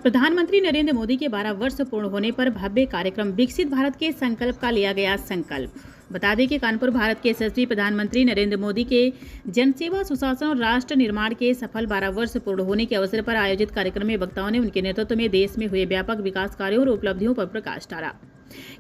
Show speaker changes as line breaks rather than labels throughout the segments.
प्रधानमंत्री नरेंद्र मोदी के 12 वर्ष पूर्ण होने पर भव्य कार्यक्रम विकसित भारत के संकल्प का लिया गया संकल्प। बता दें कि कानपुर भारत के यशस्वी प्रधानमंत्री नरेंद्र मोदी के जनसेवा, सुशासन और राष्ट्र निर्माण के सफल 12 वर्ष पूर्ण होने के अवसर पर आयोजित कार्यक्रम में वक्ताओं ने उनके नेतृत्व में देश में हुए व्यापक विकास कार्यों और उपलब्धियों पर प्रकाश डाला।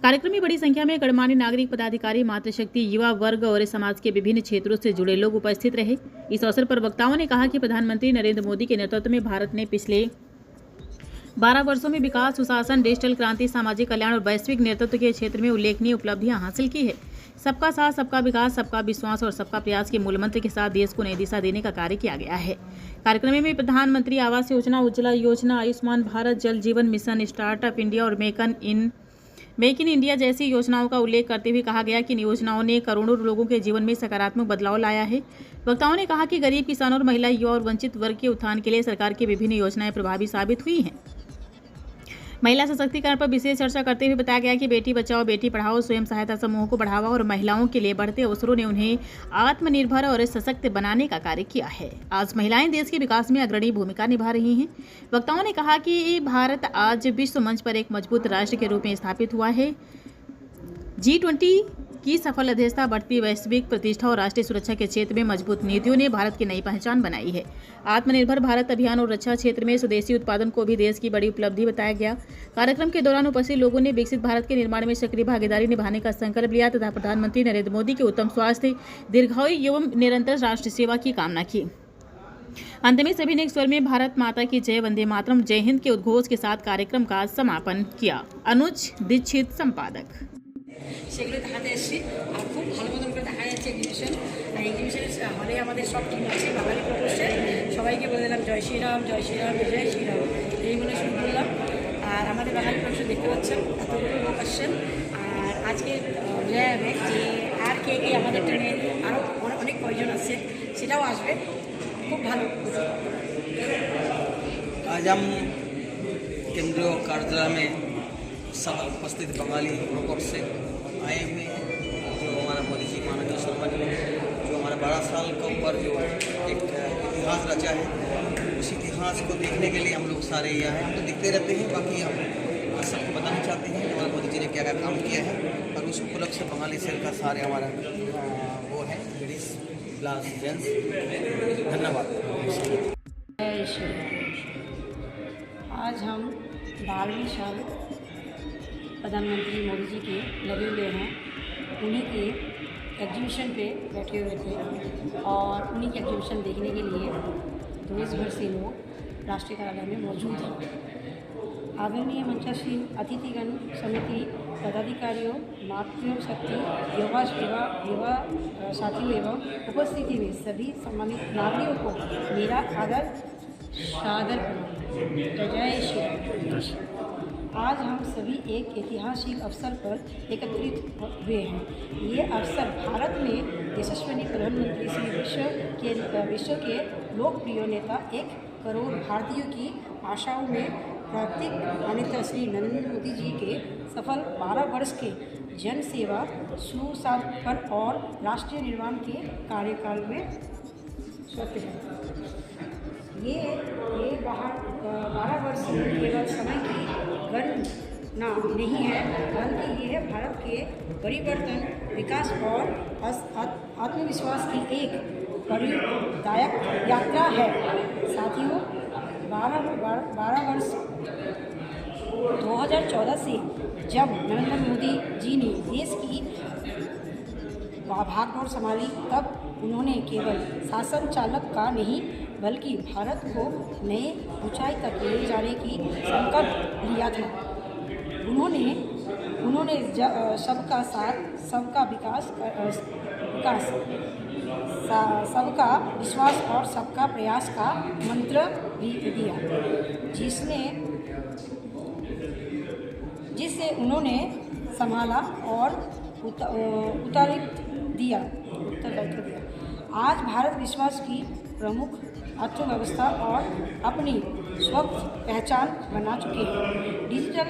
कार्यक्रम में बड़ी संख्या में गणमान्य नागरिक, पदाधिकारी, मातृशक्ति, युवा वर्ग और समाज के विभिन्न क्षेत्रों से जुड़े लोग उपस्थित रहे। इस अवसर पर वक्ताओं ने कहा कि प्रधानमंत्री नरेंद्र मोदी के नेतृत्व में भारत ने पिछले 12 वर्षों में विकास, सुशासन, डिजिटल क्रांति, सामाजिक कल्याण और वैश्विक नेतृत्व के क्षेत्र में उल्लेखनीय उपलब्धियां हासिल की है। सबका साथ, सबका विकास, सबका विश्वास और सबका प्रयास के मूल मंत्र के साथ देश को नई दिशा देने का कार्य किया गया है। कार्यक्रम में प्रधानमंत्री आवास योजना, उज्ज्वला योजना, आयुष्मान भारत, जल जीवन मिशन, स्टार्टअप इंडिया और मेक इन इंडिया जैसी योजनाओं का उल्लेख करते हुए कहा गया कि इन योजनाओं ने करोड़ों लोगों के जीवन में सकारात्मक बदलाव लाया है। वक्ताओं ने कहा कि गरीब, किसानों और महिला, युवा और वंचित वर्ग के उत्थान के लिए सरकार की विभिन्न योजनाएं प्रभावी साबित हुई हैं। महिला सशक्तिकरण पर विशेष चर्चा करते हुए बताया गया कि बेटी बचाओ, बेटी पढ़ाओ, स्वयं सहायता समूहों को बढ़ावा और महिलाओं के लिए बढ़ते अवसरों ने उन्हें आत्मनिर्भर और सशक्त बनाने का कार्य किया है। आज महिलाएं देश के विकास में अग्रणी भूमिका निभा रही हैं। वक्ताओं ने कहा कि भारत आज विश्व मंच पर एक मजबूत राष्ट्र के रूप में स्थापित हुआ है। G20 की सफल अध्यक्षता, बढ़ती वैश्विक प्रतिष्ठा और राष्ट्रीय सुरक्षा के क्षेत्र में मजबूत नीतियों ने भारत की नई पहचान बनाई है। आत्मनिर्भर भारत अभियान और रक्षा क्षेत्र में स्वदेशी उत्पादन को भी देश की बड़ी उपलब्धि बताया गया। कार्यक्रम के दौरान उपस्थित लोगों ने विकसित भारत के निर्माण में सक्रिय भागीदारी निभाने का संकल्प लिया तथा प्रधानमंत्री नरेंद्र मोदी के उत्तम स्वास्थ्य, दीर्घायु एवं निरंतर राष्ट्र सेवा की कामना की। अंत में सभी ने एक स्वर में भारत माता की जय, वंदे मातरम, जय हिंद के उद्घोष के साथ कार्यक्रम का समापन किया। अनुज दीक्षित, संपादक।
সেগুলো দেখাতে এসেছি আর খুব ভালো মতন করে দেখা যাচ্ছে এক্সিবিশন। আর এক্সিবিশনের হলে আমাদের সব টিম আছে, বাঙালি প্রকোষ্ঠে সবাইকে বলে দিলাম জয় শ্রীরাম, জয় শ্রীরাম, জয় শ্রীরাম, এই বলে শুরু করলাম। আর আমাদের বাঙালি প্রকোষ্ঠে দেখতে পাচ্ছেন এতগুলো লোক আসছেন। আর আজকে ল্যাবে যে আর কে কে আমাদের টিমে আরও অনেক কয়জন আছে সেটাও আসবে, খুব ভালো।
आज हम केंद्रीय कार्यालय में सब उपस्थित बंगाली लोगों से आए हुए हैं, जो हमारा मोदी जी माननीय सम्मानीय जो हमारा 12 साल के ऊपर जो एक इतिहास रचा है, उस इतिहास को देखने के लिए हम लोग सारे यहाँ हैं। हम तो दिखते रहते हैं, बाकी हम सबको बताना चाहते हैं कि हमारे मोदी जी ने क्या क्या काम किया है। और उस उपलक्ष्य से बंगाली सेल का सारे हमारा वो है लेडीज प्लस जेंट्स। धन्यवाद।
आज हम 12वीं साल प्रधानमंत्री मोदी जी के लगे हुए हैं। उन्हीं के एग्जीबिशन पे बैठे हुए थे और उन्हीं के एग्जीबिशन देखने के लिए देश भर से लोग राष्ट्रीय कार्यालय में मौजूद हैं। आदरणीय मंचासीन अतिथिगण समिति, पदाधिकारियों, मातृशक्ति, युवा साथियों एवं उपस्थिति में सभी सम्मानित नागरिकों को मेरा आदर सादर जय श्री राम। आज हम सभी एक ऐतिहासिक अवसर पर एकत्रित हुए हैं। ये अवसर भारत में यशस्वी प्रधानमंत्री श्री विश्व के लोकप्रिय नेता 1 करोड़ भारतीयों की आशाओं में प्रतीक मान्यता श्री नरेंद्र मोदी जी के सफल 12 वर्ष के जन सेवा, सुशासन और राष्ट्रीय निर्माण के कार्यकाल में सत्य है। ये 12 वर्ष केवल समय की गणना नहीं है, बल्कि ये है भारत के परिवर्तन, विकास और आत्मविश्वास की एक परिदायक यात्रा है। साथियों, 12 वर्ष 2014 से जब नरेंद्र मोदी जी ने देश की भागदौड़ संभाली, तब उन्होंने केवल शासन चालक का नहीं बल्कि भारत को नए ऊंचाई तक ले जाने की संकल्प लिया था। उन्होंने सबका साथ, सबका विकास, सबका विश्वास और सबका प्रयास का मंत्र भी दिया, जिसे उन्होंने संभाला और उत्तरदायित्व दिया। आज भारत विश्वास की प्रमुख अर्थव्यवस्था और अपनी स्वच्छ पहचान बना चुके हैं। डिजिटल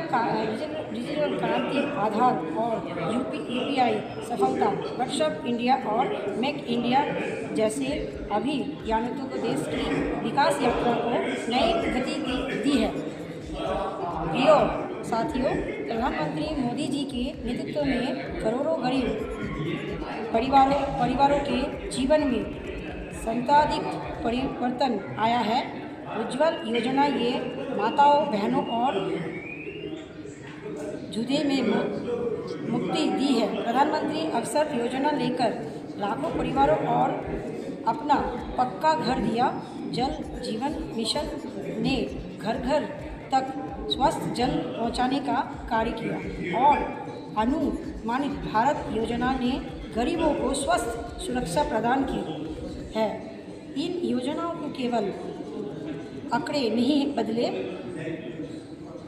क्रांति, आधार और UPI सफलता, व्हाट्सएप इंडिया और मेक इंडिया जैसे अभियानों को देश की विकास यात्रा को नई गति दी है। साथियों, प्रधानमंत्री मोदी जी के नेतृत्व में करोड़ों गरीब परिवारों के जीवन में सांतनिक परिवर्तन आया है। उज्ज्वल योजना ये माताओं बहनों और जुए में मुक्ति दी है। प्रधानमंत्री अक्सर योजना लेकर लाखों परिवारों और अपना पक्का घर दिया। जल जीवन मिशन ने घर घर तक स्वस्थ जल पहुंचाने का कार्य किया और अनुमानित भारत योजना ने गरीबों को स्वस्थ सुरक्षा प्रदान की है। इन योजनाओं को केवल आंकड़े नहीं बदले,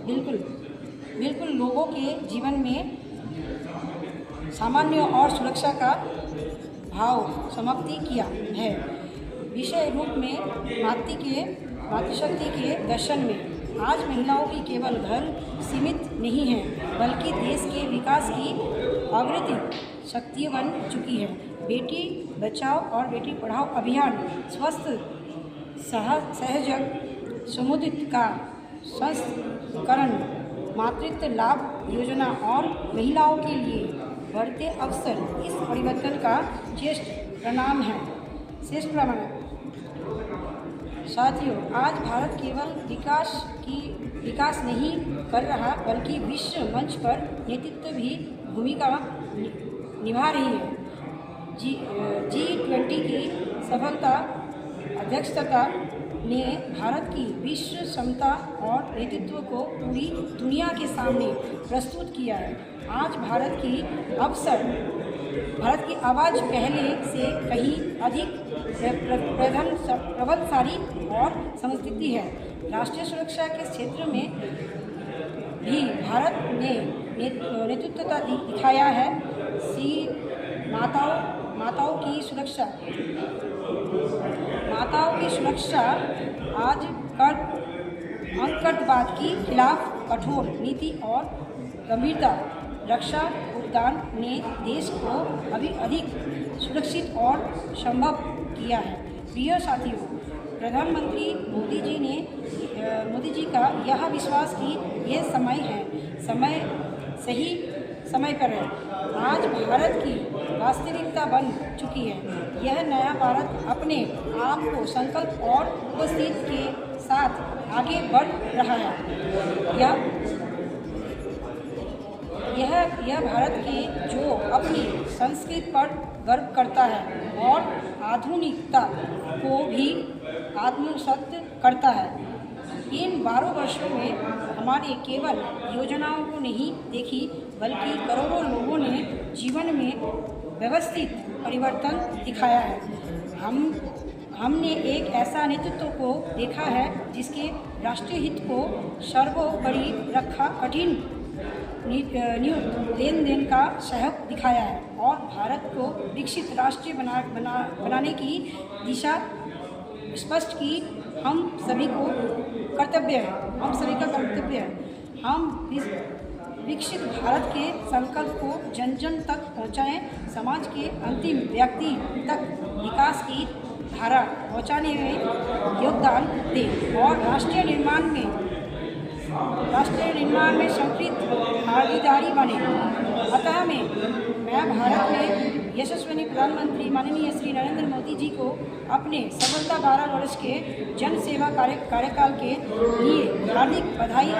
बिल्कुल लोगों के जीवन में सामान्य और सुरक्षा का भाव समाप्ति किया है। विषय रूप में मातृशक्ति के दर्शन में आज महिलाओं की केवल घर सीमित नहीं है, बल्कि देश के विकास की अग्रणी शक्ति बन चुकी है। बेटी बचाओ और बेटी पढ़ाओ अभियान, स्वस्थ सहजग समुदित का संस्करण, मातृत्व लाभ योजना और महिलाओं के लिए बढ़ते अवसर इस परिवर्तन का श्रेष्ठ प्रमाण है। साथियों, आज भारत केवल विकास नहीं कर रहा, बल्कि विश्व मंच पर नेतृत्व भी भूमिका निभा रही है। G20 की सफलता अध्यक्षता ने भारत की विश्व क्षमता और नेतृत्व को पूरी दुनिया के सामने प्रस्तुत किया है। आज भारत की आवाज़ पहले से कहीं अधिक प्रभावशाली और समझती है। राष्ट्रीय सुरक्षा के क्षेत्र में भी भारत ने नेतृत्व दिखाया है। माताओं की सुरक्षा आज आतंकवाद के खिलाफ कठोर नीति और गंभीरता रक्षा उद्यान ने देश को अभी अधिक सुरक्षित और संभव किया है। प्रिय साथियों, प्रधानमंत्री मोदी जी का यह विश्वास कि यह सही समय पर है, आज भारत की वास्तविकता बन चुकी है। यह नया भारत अपने आप को संकल्प और उपस्थिति के साथ आगे बढ़ रहा है। यह भारत के जो अपनी संस्कृति पर गर्व करता है और आधुनिकता को भी आत्मसात करता है। इन 12 वर्षों में हमारे केवल योजनाओं को नहीं देखी, बल्कि करोड़ों लोगों ने जीवन में व्यवस्थित परिवर्तन दिखाया है। हमने एक ऐसा नेतृत्व को देखा है जिसके राष्ट्रीय हित को सर्वोपरि रखा, कठिन लेन देन का सहयोग दिखाया है और भारत को विकसित राष्ट्र बनाने की दिशा स्पष्ट की। हम सभी का कर्तव्य है। हम विकसित भारत के संकल्प को जन जन तक पहुँचाएं, समाज के अंतिम व्यक्ति तक विकास की धारा पहुँचाने में योगदान दें और राष्ट्रीय निर्माण में सक्रिय भागीदारी बने। अतः मैं भारत में यशस्वी प्रधानमंत्री माननीय श्री नरेंद्र मोदी जी को अपने सफलता 12 वर्ष के जन सेवा कार्यकाल के लिए हार्दिक बधाई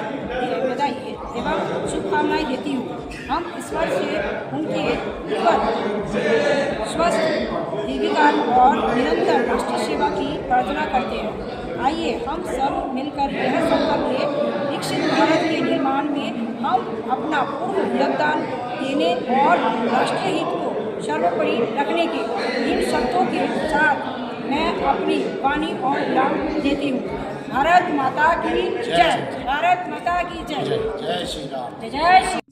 एवं शुभकामनाएं देती हूँ। हम ईश्वर से उनके स्वस्थ दीर्घकाल और निरंतर राष्ट्रीय सेवा की प्रार्थना करते हैं। आइए हम सब मिलकर यह संकल्प लें, विकसित भारत के निर्माण में हम अपना पूर्ण योगदान देने और राष्ट्रीय हित को सर्वोपरि रखने के इन शर्तों के साथ मैं अपनी वाणी और विराम देती हूँ। भारत माता की जय। भारत माता की जय।
जय श्री राम।
जय श्री